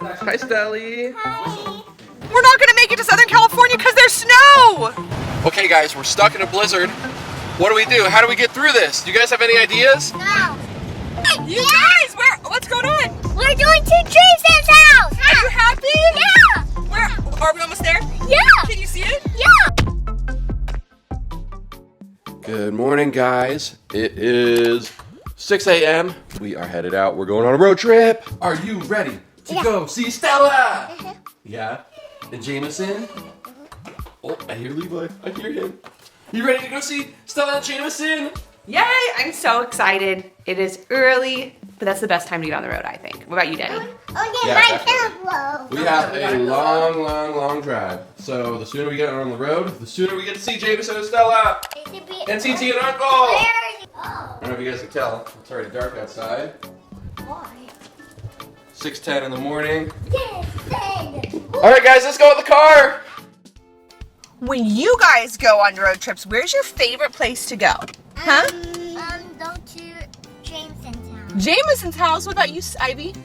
Hi, Stelly. Hi. We're not gonna make it to Southern California because there's snow! Okay, guys, we're stuck in a blizzard. What do we do? How do we get through this? Do you guys have any ideas? No. You guys, what's going on? We're going to Jason's house. Are you happy? Yeah. Where, are we almost there? Yeah. Can you see it? Yeah. Good morning, guys. It is 6 a.m. We are headed out. We're going on a road trip. Are you ready to go see Stella? Yeah. And Jameson? Oh, I hear Levi. I hear him. You ready to go see Stella and Jameson? Yay! I'm so excited. It is early, but that's the best time to get on the road, I think. What about you, Daddy? Okay, Yeah, my We have a long drive. So the sooner we get on the road, the sooner we get to see Jameson and Stella. And TT and Uncle. I don't know if you guys can tell. It's already dark outside. Why? 6:10 in the morning. Yes. All right, guys, let's go in the car. When you guys go on road trips, where's your favorite place to go? Huh? Go to Jameson's house. Jameson's house. What about you, Ivy?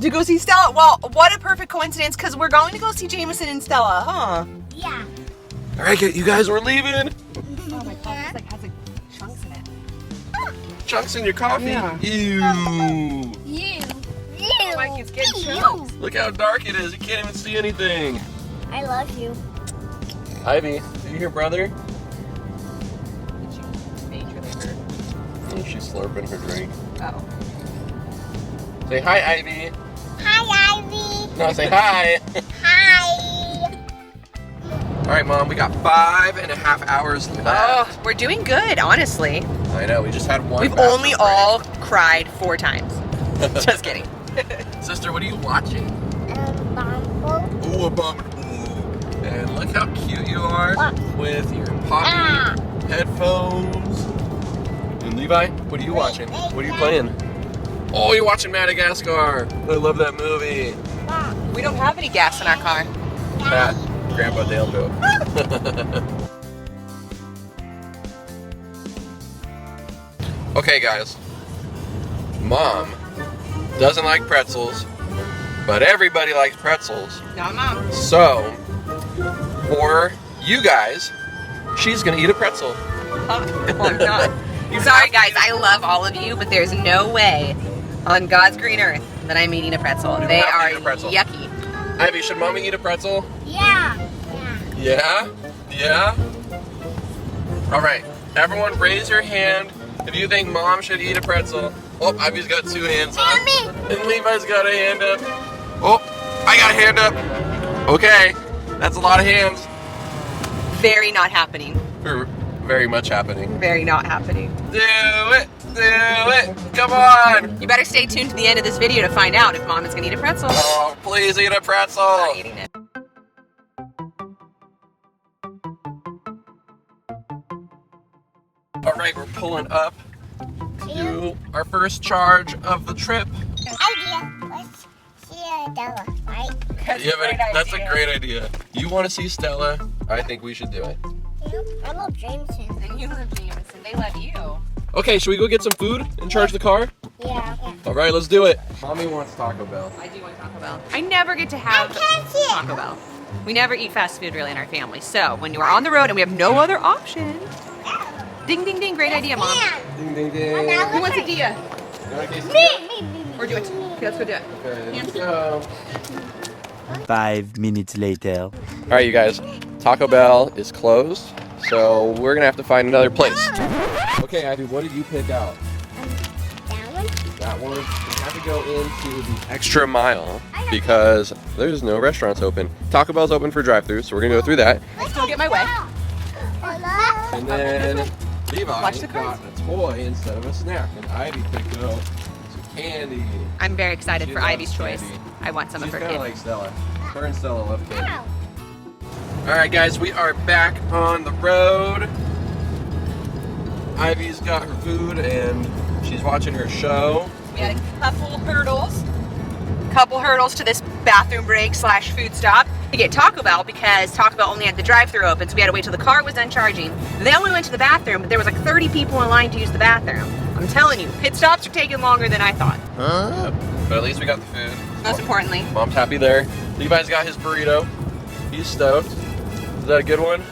To go see Stella? Well, what a perfect coincidence, because we're going to go see Jameson and Stella, huh? Yeah. All right, you guys, we're leaving. Oh my god, this has chunks in it. Chunks in your coffee? Yeah. Ew. You. Mike is getting chunks. Look how dark it is. You can't even see anything. I love you. Ivy, are you here, brother? Oh, she's slurping her drink. Oh. Say hi, Ivy. Hi, Ivy. No, say hi. Hi. All right, Mom, we got 5.5 hours left. Oh, we're doing good, honestly. I know, we just had one. We've bathroom only break. all cried 4 times. Just kidding. Sister, what are you watching? Bumble. Ooh, a bum. Ooh. And look how cute you are with your poppy headphones. And Levi, what are you watching? What are you playing? Oh, you're watching Madagascar. I love that movie. We don't have any gas in our car. Pat, Grandpa Dale joke. Okay, guys. Mom doesn't like pretzels, but everybody likes pretzels. Not Mom. So, for you guys, she's gonna eat a pretzel. No, I'm not. Sorry, guys. I love all of you, but there's no way on God's green earth that I'm eating a pretzel. They have to are eat a pretzel. yucky. Ivy, should Mommy eat a pretzel? Yeah. Yeah? Yeah? Alright, everyone raise your hand if you think Mom should eat a pretzel. Oh, Ivy's got 2 hands up. Mommy. And Levi's got a hand up. Oh, I got a hand up. Okay, that's a lot of hands. Very not happening. Very much happening. Very not happening. Do it! Do it! Come on! You better stay tuned to the end of this video to find out if Mom is gonna eat a pretzel. Oh, please eat a pretzel! Not eating it. Alright, we're pulling up to our first charge of the trip. Idea. Let's see Stella, right? That's a great idea. You want to see Stella? I think we should do it. I love Jameson. And you love Jameson. They love you. Okay, should we go get some food and charge the car? Yeah. All right, let's do it. Mommy wants Taco Bell. I do want Taco Bell. I never get to have I can't see it. Taco Bell. We never eat fast food really in our family. So when we're on the road and we have no other option, ding, ding, ding. Great idea, Mom. Ding, ding, ding. Who wants a Dia? Me. Or do it. Okay, let's go do it. Okay, let's go. 5 minutes later. All right, you guys. Taco Bell is closed, so we're gonna have to find another place. Okay, Ivy, what did you pick out? That one? That one. We have to go into the extra mile because there's no restaurants open. Taco Bell's open for drive-thru, so we're gonna go through that. Let's go get my way. And then Levi Watch the cars. got a toy instead of a snack, and Ivy picked up some candy. I'm very excited She for loves Ivy's choice. candy. I want some She's of her kind of candy. like Stella. Her and Stella love candy. Ow. All right, guys, we are back on the road. Ivy's got her food and she's watching her show. We had a couple hurdles to this bathroom break / food stop to get Taco Bell because Taco Bell only had the drive-thru open, so we had to wait till the car was done charging. Then we went to the bathroom, but there was like 30 people in line to use the bathroom. I'm telling you, pit stops are taking longer than I thought. But at least we got the food. Most importantly. Mom's happy there. Levi's got his burrito. He's stoked. Is that a good one?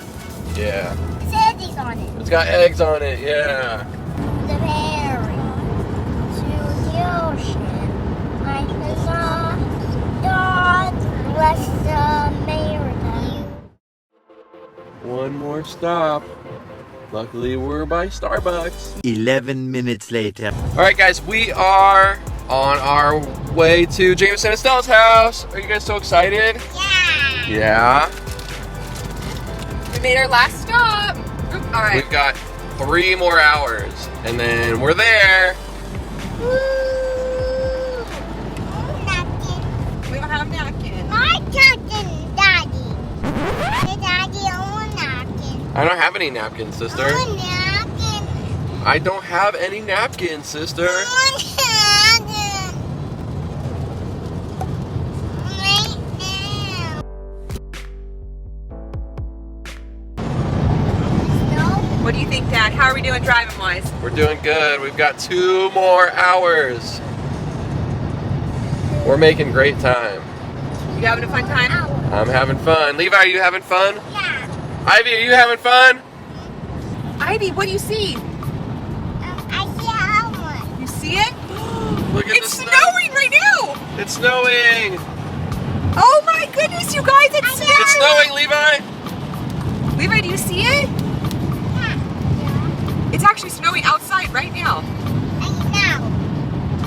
Yeah. Sandy's on it. It's got eggs on it, yeah. The berry to the ocean. Like the sun, God bless America. One more stop. Luckily, we're by Starbucks. 11 minutes later. All right, guys, we are on our way to Jameson and Stella's house. Are you guys so excited? Yeah. Yeah. We made our last stop. Oop, all right. We've got 3 more hours, and then we're there. Woo. Napkin. We don't have napkins. My napkin, Daddy. The Daddy own napkin. I don't have any napkins, sister. Own napkin. I don't have any napkins, sister. Own napkin. Right now. Snow. What do you think, Dad? How are we doing driving wise? We're doing good. We've got 2 more hours. We're making great time. You having a fun time? I'm having fun. Levi, are you having fun? Yeah. Ivy, are you having fun? Ivy, what do you see? I see how much. You see it? Look at It's the snow. snowing right now. It's snowing. Oh my goodness, you guys, it's snowing. It's snowing, Levi. Levi, do you see it? It's actually snowing outside right now.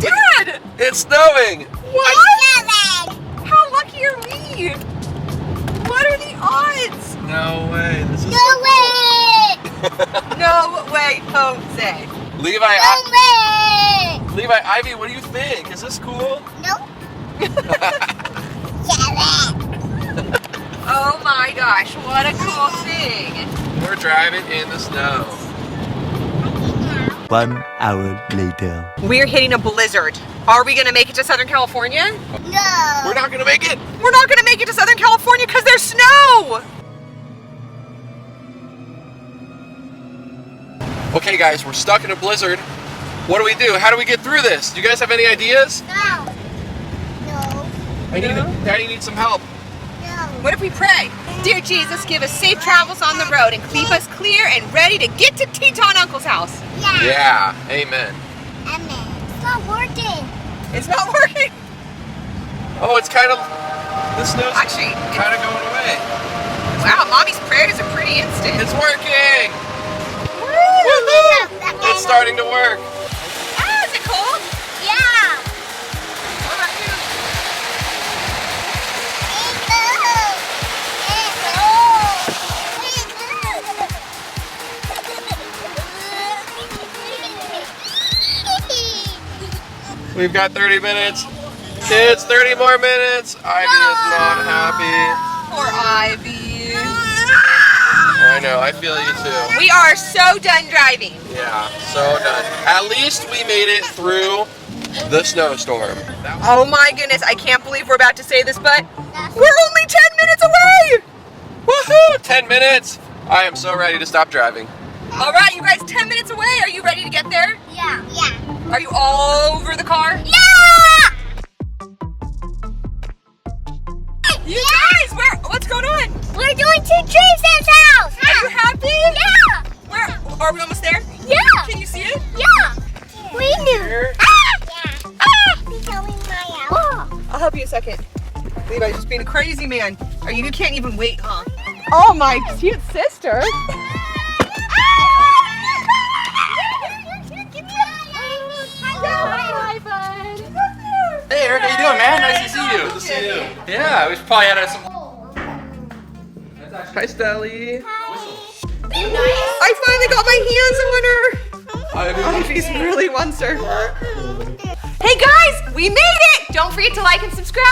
Dad! It's snowing. What? How lucky are we? What are the odds? No way. This is No way! No way, Jose. Levi, No way! Levi, Ivy, what do you think? Is this cool? Nope. Oh my gosh, what a cool thing. We're driving in the snow. 1 hour later. We're hitting a blizzard. Are we gonna make it to Southern California? No. We're not gonna make it. We're not gonna make it to Southern California because there's snow! Okay, guys, we're stuck in a blizzard. What do we do? How do we get through this? Do you guys have any ideas? No. No. Daddy needs some help. No. What if we pray? Dear Jesus, give us safe travels on the road and keep us clear and ready to get to Teton Uncle's house. Yeah. Yeah, amen. Amen. It's not working. It's not working. Oh, it's kind of, the snow's Actually, kind of going away. wow, Mommy's prayers are pretty instant. It's working. Woohoo! It's starting to work. Ah, is it cold? Yeah. What about you? We've got 30 minutes. Kids, 30 more minutes. Ivy is not happy. Poor Ivy. I know, I feel you too. We are so done driving. Yeah, so done. At least we made it through the snowstorm. Oh my goodness, I can't believe we're about to say this, but we're only 10 minutes away! Woohoo! 10 minutes. I am so ready to stop driving. All right, you guys, 10 minutes away. Are you ready to get there? Yeah. Yeah. Are you all over the car? Yeah. You guys, what's going on? We're going to Jason's house. Are you happy? Yeah. Where, are we almost there? Yeah. Can you see it? Yeah. We knew. Here. Yeah. He's going my house. I'll help you a second. Levi's just being a crazy man. You can't even wait, huh? Oh, my cute sister. Hi, bud. Hey Eric, how you doing, man? Nice to see you. Good to see you. Yeah, we should probably had some. Hi, Stelly. I finally got my hands on her. Ivy's really wants her. Hey guys, we made it! Don't forget to like and subscribe.